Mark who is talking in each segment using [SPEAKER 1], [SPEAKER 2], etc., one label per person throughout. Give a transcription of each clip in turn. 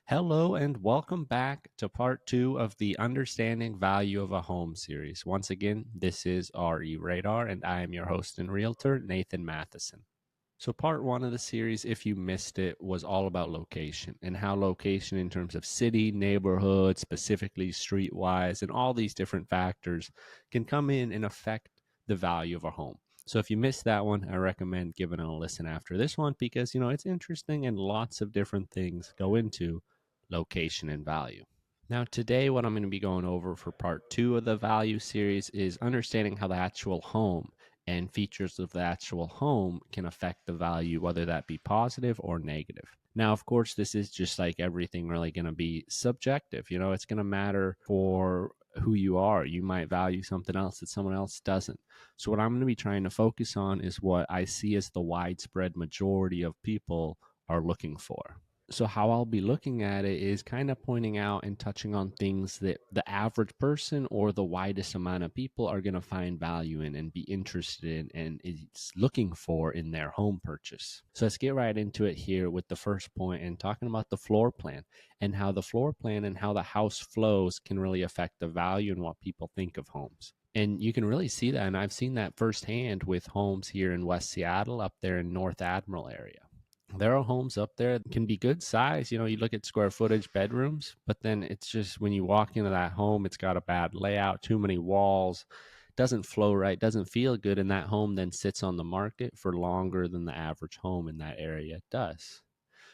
[SPEAKER 1] Hello and welcome back to part two of the Understanding Value of a Home series. Once again, this is RE Radar, and I am your host and realtor, Nathan Matheson. So, part one of the series, if you missed it, was all about location and how location, in terms of city, neighborhood, specifically streetwise, and all these different factors can come in and affect the value of a home. So, if you missed that one, I recommend giving it a listen after this one because, it's interesting and lots of different things go into location and value. Now, today, what I'm going to be going over for part two of the value series is understanding how the actual home and features of the actual home can affect the value, whether that be positive or negative. Now, of course, this is just like everything really going to be subjective. It's going to matter for who you are. You might value something else that someone else doesn't. So, what I'm going to be trying to focus on is what I see as the widespread majority of people are looking for. So how I'll be looking at it is kind of pointing out and touching on things that the average person or the widest amount of people are going to find value in and be interested in and is looking for in their home purchase. So let's get right into it here with the first point and talking about the floor plan and how the floor plan and how the house flows can really affect the value and what people think of homes. And you can really see that, and I've seen that firsthand with homes here in West Seattle, up there in North Admiral area. There are homes up there that can be good size. You look at square footage bedrooms, but then it's just when you walk into that home, it's got a bad layout, too many walls, doesn't flow right, doesn't feel good. And that home then sits on the market for longer than the average home in that area does.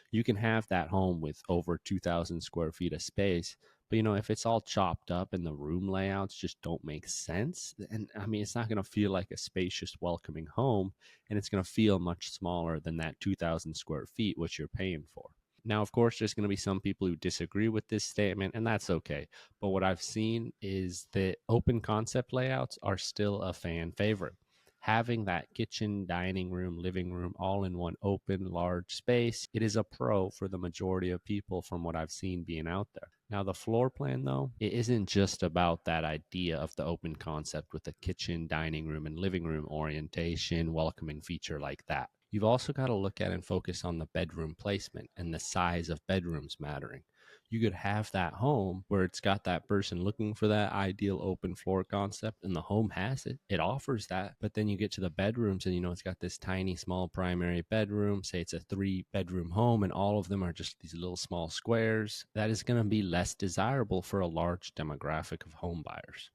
[SPEAKER 1] You can have that home with over 2,000 square feet of space. But, if it's all chopped up and the room layouts just don't make sense, and I mean, it's not going to feel like a spacious, welcoming home, and it's going to feel much smaller than that 2,000 square feet, which you're paying for. Now, of course, there's going to be some people who disagree with this statement, and that's okay. But what I've seen is that open concept layouts are still a fan favorite. Having that kitchen, dining room, living room all in one open, large space, it is a pro for the majority of people from what I've seen being out there. Now, the floor plan, though, it isn't just about that idea of the open concept with the kitchen, dining room, and living room orientation, welcoming feature like that. You've also got to look at and focus on the bedroom placement and the size of bedrooms mattering. You could have that home where it's got that person looking for that ideal open floor concept and the home has it. It offers that. But then you get to the bedrooms and it's got this tiny small primary bedroom. Say it's a 3-bedroom home and all of them are just these little small squares. That is going to be less desirable for a large demographic of home buyers.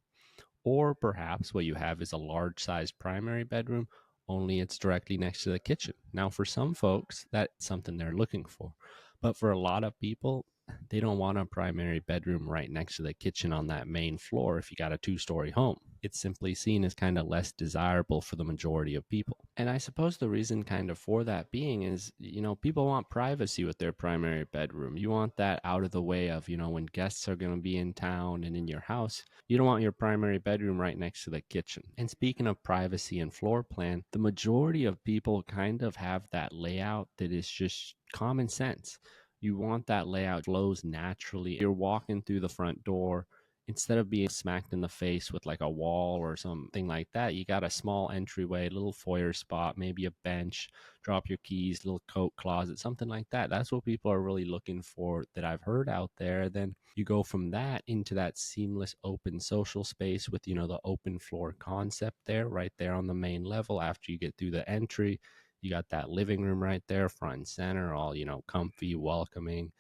[SPEAKER 1] Or perhaps what you have is a large sized primary bedroom, only it's directly next to the kitchen. Now, for some folks, that's something they're looking for. But for a lot of people, they don't want a primary bedroom right next to the kitchen on that main floor if you got a 2-story home. It's simply seen as kind of less desirable for the majority of people. And I suppose the reason kind of for that being is, people want privacy with their primary bedroom. You want that out of the way of, when guests are going to be in town and in your house, you don't want your primary bedroom right next to the kitchen. And speaking of privacy and floor plan, the majority of people kind of have that layout that is just common sense. You want that layout flows naturally. You're walking through the front door. Instead of being smacked in the face with like a wall or something like that, you got a small entryway, little foyer spot, maybe a bench, drop your keys, little coat closet, something like that. That's what people are really looking for that I've heard out there. Then you go from that into that seamless open social space with, the open floor concept there, right there on the main level after you get through the entry. You got that living room right there, front and center, all, comfy, welcoming,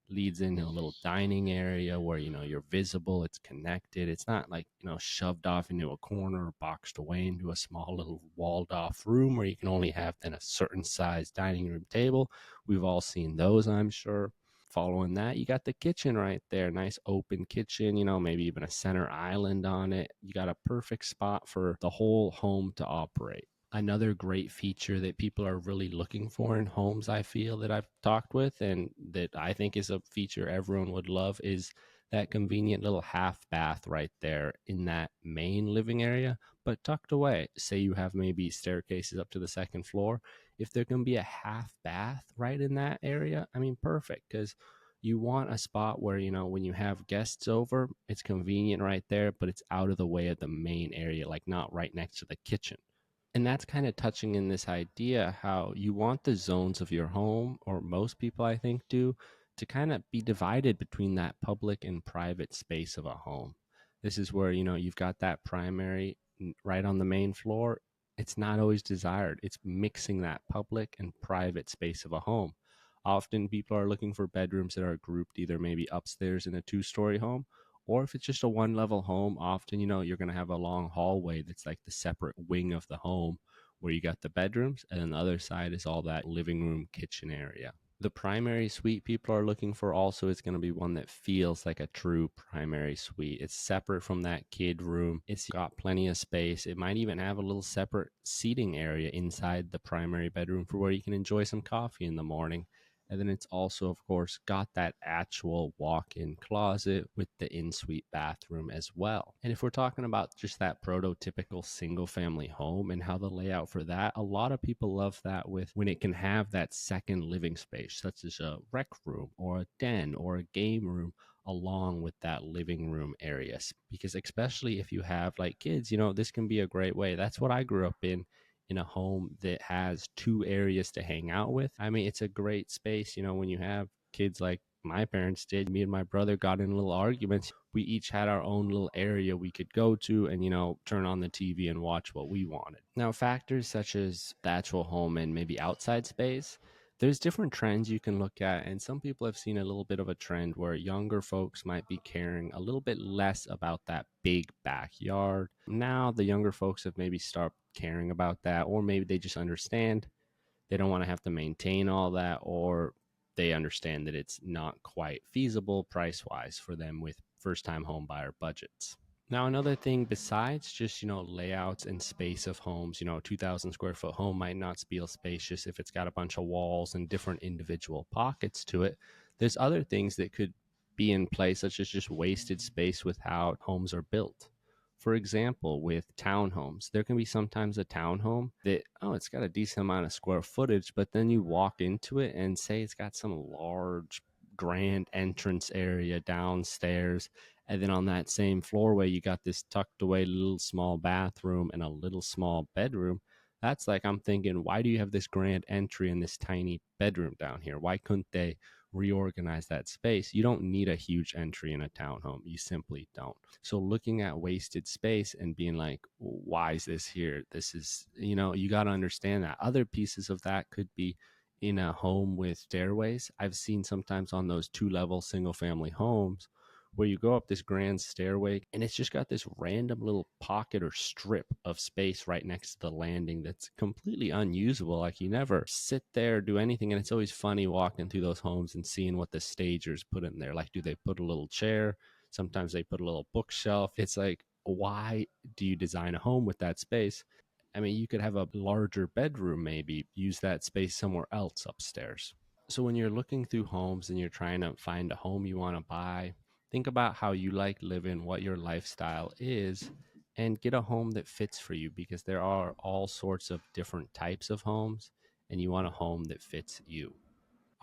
[SPEAKER 1] leads into a little dining area where, you're visible, it's connected. It's not like, shoved off into a corner or boxed away into a small little walled off room where you can only have then a certain size dining room table. We've all seen those, I'm sure. Following that, you got the kitchen right there, nice open kitchen, maybe even a center island on it. You got a perfect spot for the whole home to operate. Another great feature that people are really looking for in homes, I feel, that I've talked with and that I think is a feature everyone would love, is that convenient little half bath right there in that main living area, but tucked away. Say you have maybe staircases up to the second floor. If there can be a half bath right in that area, I mean, perfect, because you want a spot where, when you have guests over, it's convenient right there, but it's out of the way of the main area, like not right next to the kitchen. And that's kind of touching in this idea how you want the zones of your home, or most people I think do, to kind of be divided between that public and private space of a home. This is where, you've got that primary right on the main floor. It's not always desired. It's mixing that public and private space of a home. Often people are looking for bedrooms that are grouped either maybe upstairs in a two-story home, or if it's just a one-level home, often, you're going to have a long hallway that's like the separate wing of the home where you got the bedrooms, and then the other side is all that living room, kitchen area. The primary suite people are looking for also is going to be one that feels like a true primary suite. It's separate from that kid room. It's got plenty of space. It might even have a little separate seating area inside the primary bedroom for where you can enjoy some coffee in the morning. And then it's also, of course, got that actual walk-in closet with the in-suite bathroom as well. And if we're talking about just that prototypical single-family home and how the layout for that, a lot of people love that with when it can have that second living space, such as a rec room or a den or a game room along with that living room areas. Because especially if you have like kids, this can be a great way. That's what I grew up in a home that has two areas to hang out with. I mean, it's a great space, when you have kids like my parents did. Me and my brother got in little arguments. We each had our own little area we could go to and, turn on the TV and watch what we wanted. Now, factors such as the actual home and maybe outside space, there's different trends you can look at, and some people have seen a little bit of a trend where younger folks might be caring a little bit less about that big backyard. Now the younger folks have maybe stopped caring about that, or maybe they just understand they don't want to have to maintain all that, or they understand that it's not quite feasible price wise for them with first time home buyer budgets. Now, another thing besides just, layouts and space of homes, 2,000 square foot home might not feel spacious if it's got a bunch of walls and different individual pockets to it. There's other things that could be in place, such as just wasted space with how homes are built. For example, with townhomes, there can be sometimes a townhome that, it's got a decent amount of square footage, but then you walk into it and say it's got some large grand entrance area downstairs, and then on that same floorway you got this tucked away little small bathroom and a little small bedroom. That's like, I'm thinking, why do you have this grand entry in this tiny bedroom down here? Why couldn't they reorganize that space? You don't need a huge entry in a townhome. You simply don't. So looking at wasted space and being like, why is this here? This is, you got to understand that. Other pieces of that could be in a home with stairways. I've seen sometimes on those 2-level single family homes where you go up this grand stairway and it's just got this random little pocket or strip of space right next to the landing that's completely unusable. Like, you never sit there, do anything. And it's always funny walking through those homes and seeing what the stagers put in there. Like, do they put a little chair? Sometimes they put a little bookshelf. It's like, why do you design a home with that space? I mean, you could have a larger bedroom, maybe use that space somewhere else upstairs. So when you're looking through homes and you're trying to find a home you want to buy, think about how you like living, what your lifestyle is, and get a home that fits for you, because there are all sorts of different types of homes and you want a home that fits you.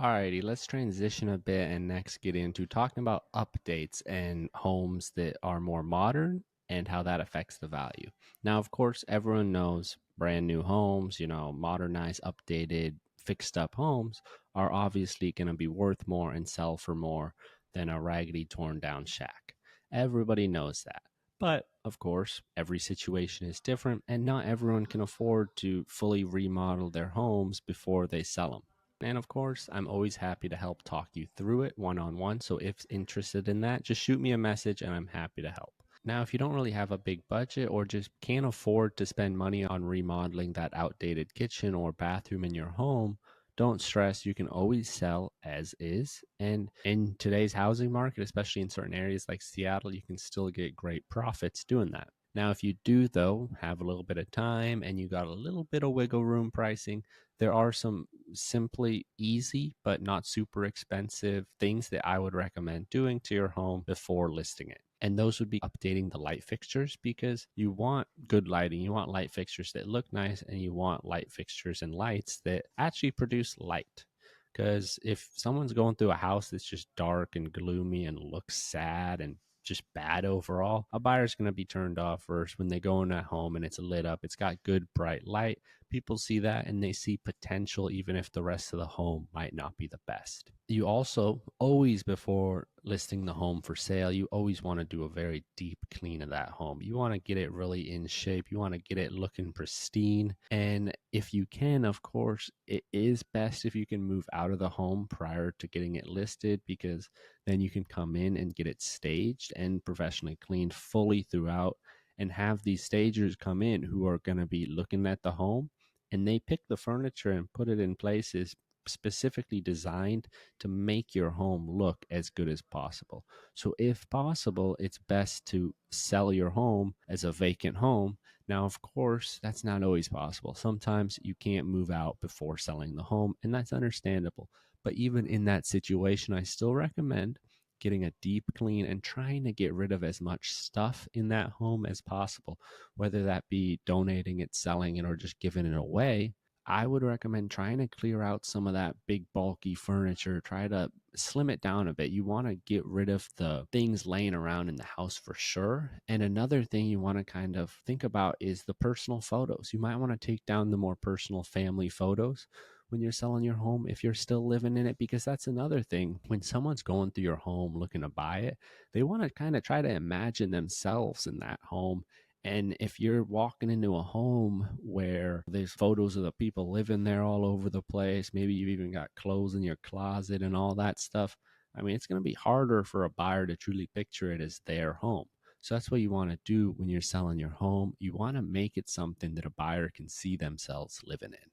[SPEAKER 1] Alrighty, let's transition a bit and next get into talking about updates and homes that are more modern and how that affects the value. Now, of course, everyone knows brand new homes, modernized, updated, fixed up homes are obviously going to be worth more and sell for more than a raggedy, torn down shack. Everybody knows that. But of course, every situation is different, and not everyone can afford to fully remodel their homes before they sell them. And of course, I'm always happy to help talk you through it one on one. So if interested in that, just shoot me a message and I'm happy to help. Now, if you don't really have a big budget or just can't afford to spend money on remodeling that outdated kitchen or bathroom in your home, don't stress. You can always sell as is. And in today's housing market, especially in certain areas like Seattle, you can still get great profits doing that. Now, if you do, though, have a little bit of time and you got a little bit of wiggle room pricing, there are some simply easy but not super expensive things that I would recommend doing to your home before listing it. And those would be updating the light fixtures, because you want good lighting. You want light fixtures that look nice, and you want light fixtures and lights that actually produce light. Because if someone's going through a house that's just dark and gloomy and looks sad and just bad overall, a buyer's going to be turned off first when they go in that home and it's lit up. It's got good bright light. People see that and they see potential, even if the rest of the home might not be the best. You also always, before listing the home for sale, you always want to do a very deep clean of that home. You want to get it really in shape. You want to get it looking pristine. And if you can, of course, it is best if you can move out of the home prior to getting it listed, because then you can come in and get it staged and professionally cleaned fully throughout, and have these stagers come in who are going to be looking at the home, and they pick the furniture and put it in places specifically designed to make your home look as good as possible. So if possible, it's best to sell your home as a vacant home. Now, of course, that's not always possible. Sometimes you can't move out before selling the home, and that's understandable. But even in that situation, I still recommend getting a deep clean and trying to get rid of as much stuff in that home as possible, whether that be donating it, selling it, or just giving it away. I would recommend trying to clear out some of that big bulky furniture, try to slim it down a bit. You want to get rid of the things laying around in the house for sure. And another thing you want to kind of think about is the personal photos. You might want to take down the more personal family photos when you're selling your home if you're still living in it, because that's another thing. When someone's going through your home looking to buy it, they want to kind of try to imagine themselves in that home. And if you're walking into a home where there's photos of the people living there all over the place, maybe you've even got clothes in your closet and all that stuff, I mean, it's going to be harder for a buyer to truly picture it as their home. So that's what you want to do when you're selling your home. You want to make it something that a buyer can see themselves living in.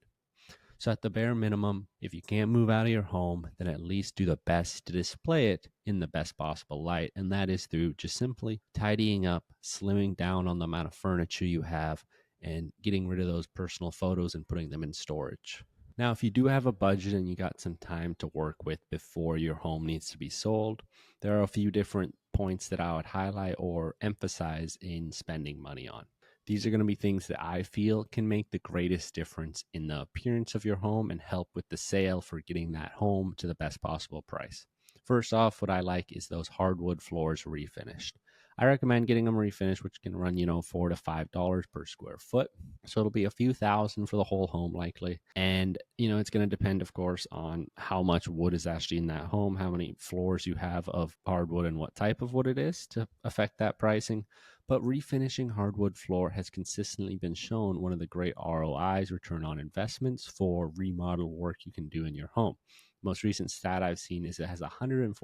[SPEAKER 1] So, at the bare minimum, if you can't move out of your home, then at least do the best to display it in the best possible light. And that is through just simply tidying up, slimming down on the amount of furniture you have, and getting rid of those personal photos and putting them in storage. Now, if you do have a budget and you got some time to work with before your home needs to be sold, there are a few different points that I would highlight or emphasize in spending money on. These are going to be things that I feel can make the greatest difference in the appearance of your home and help with the sale for getting that home to the best possible price. First off, what I like is those hardwood floors refinished. I recommend getting them refinished, which can run, $4 to $5 per square foot. So it'll be a few thousand for the whole home likely. And, it's going to depend, of course, on how much wood is actually in that home, how many floors you have of hardwood and what type of wood it is to affect that pricing. But refinishing hardwood floor has consistently been shown one of the great ROIs, return on investments, for remodel work you can do in your home. Most recent stat I've seen is it has 147%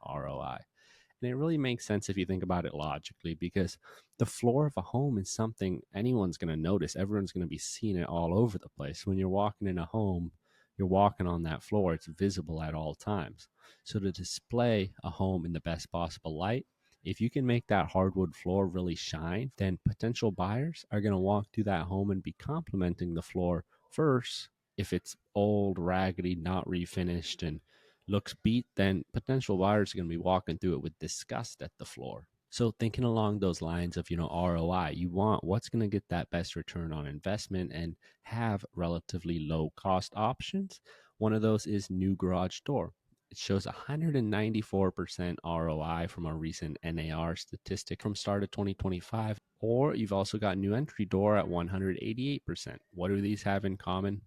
[SPEAKER 1] ROI. And it really makes sense if you think about it logically, because the floor of a home is something anyone's going to notice. Everyone's going to be seeing it all over the place. When you're walking in a home, you're walking on that floor. It's visible at all times. So to display a home in the best possible light, if you can make that hardwood floor really shine, then potential buyers are going to walk through that home and be complimenting the floor first. If it's old, raggedy, not refinished, and looks beat, then potential buyers are going to be walking through it with disgust at the floor. So thinking along those lines of, ROI, you want what's going to get that best return on investment and have relatively low cost options. One of those is new garage door. It shows 194% ROI from a recent NAR statistic from start of 2025. Or you've also got new entry door at 188%. What do these have in common?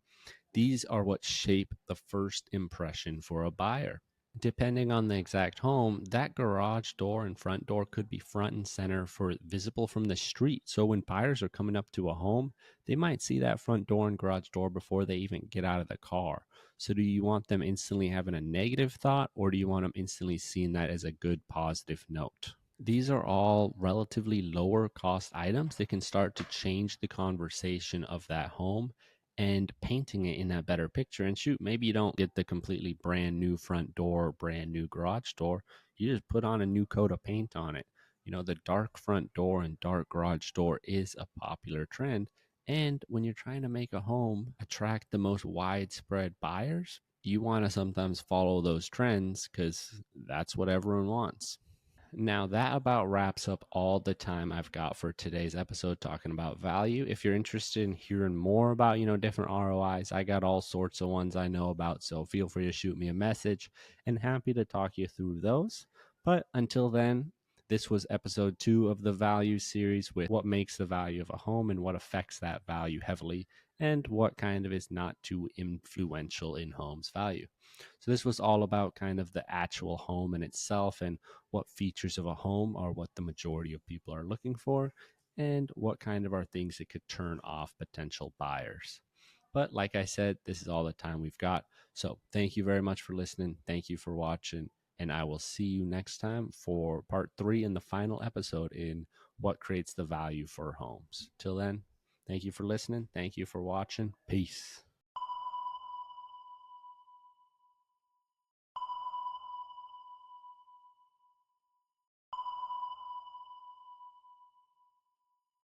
[SPEAKER 1] These are what shape the first impression for a buyer. Depending on the exact home, that garage door and front door could be front and center for visible from the street. So when buyers are coming up to a home, they might see that front door and garage door before they even get out of the car. So do you want them instantly having a negative thought, or do you want them instantly seeing that as a good positive note? These are all relatively lower cost items that can start to change the conversation of that home and painting it in that better picture. And shoot, maybe you don't get the completely brand new front door, brand new garage door. You just put on a new coat of paint on it. The dark front door and dark garage door is a popular trend. And when you're trying to make a home attract the most widespread buyers, you want to sometimes follow those trends because that's what everyone wants. Now, that about wraps up all the time I've got for today's episode talking about value. If you're interested in hearing more about, different ROIs, I got all sorts of ones I know about. So feel free to shoot me a message and happy to talk you through those. But until then, This was episode 2 of the value series with what makes the value of a home and what affects that value heavily, and what kind of is not too influential in home's value. So this was all about kind of the actual home in itself and what features of a home are what the majority of people are looking for, and what kind of are things that could turn off potential buyers. But like I said, this is all the time we've got. So thank you very much for listening. Thank you for watching. And I will see you next time for part 3 and the final episode in what creates the value for homes. Till then, thank you for listening. Thank you for watching. Peace.